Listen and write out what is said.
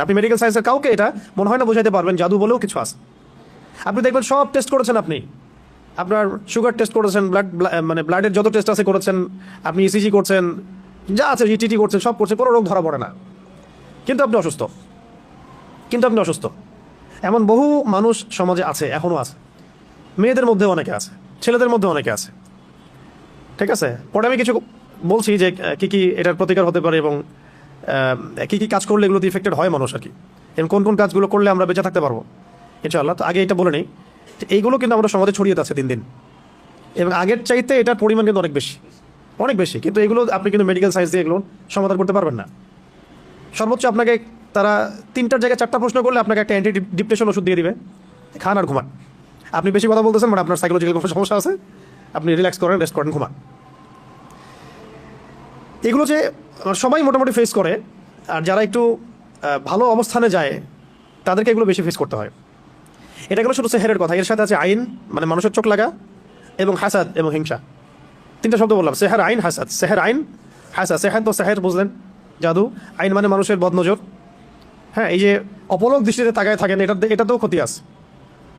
আপনি মেডিকেল সায়েন্সের কাউকে এটা মনে হয় না বোঝাতে পারবেন জাদু বলেও কিছু আছে। আপনি দেখবেন সব টেস্ট করেছেন, আপনি আপনার সুগার টেস্ট করেছেন, মানে ব্লাডের যত টেস্ট আছে করেছেন, আপনি ইসিজি করছেন, যা আছে ইটিটি করছেন, সব করছেন, কোনো রোগ ধরা পড়ে না, কিন্তু আপনি অসুস্থ। এমন বহু মানুষ সমাজে আছে, এখনও আছে, মেয়েদের মধ্যে অনেকে আছে, ছেলেদের মধ্যে অনেকে আছে। ঠিক আছে, পরে আমি কিছু বলছি যে কি কি এটার প্রতিকার হতে পারে এবং কি কি কাজ করলে এগুলোতে ইফেক্টেড হয় মানুষ আর কি, এবং কোন কোন কাজগুলো করলে আমরা বেঁচে থাকতে পারবো ইনশাআল্লাহ। তো আগে এটা বলে নেই, এইগুলো কিন্তু আমাদের সমাজে ছড়িয়ে যাচ্ছে দিন দিন, এবং আগের চাইতে এটার পরিমাণ কিন্তু অনেক বেশি, কিন্তু এগুলো আপনি কিন্তু মেডিকেল সায়েন্স দিয়ে এগুলো সমাধান করতে পারবেন না। সর্বোচ্চ আপনাকে তারা 3টার জায়গায় 4টা প্রশ্ন করলে আপনাকে একটা অ্যান্টি ডিপ্রেশন ওষুধ দিয়ে দিবে, খান আর ঘুমান। আপনি বেশি কথা বলতেছেন, মানে আপনার সাইকোলজিক্যাল কোনো সমস্যা আছে, আপনি রিল্যাক্স করেন, রেস্ট করেন, ঘুমান। এগুলো যে সবাই মোটামুটি ফেস করে, আর যারা একটু ভালো অবস্থানে যায় তাদেরকে এগুলো বেশি ফেস করতে হয়। এটা গেলো শুধু সেহেরের কথা, এর সাথে আছে আইন, মানে মানুষের চোখ লাগা, এবং হাসাদ এবং হিংসা। 3টা শব্দ বললাম, সেহের, আইন, হাসাদ। সেহের, আইন, হাসাদ। সেহের তো সেহের বুঝলেন, জাদু। আইন মানে মানুষের বদনজর। হ্যাঁ, এই যে অপলক দৃষ্টিতে তাকায় থাকেন, এটাতেও ক্ষতি আছে।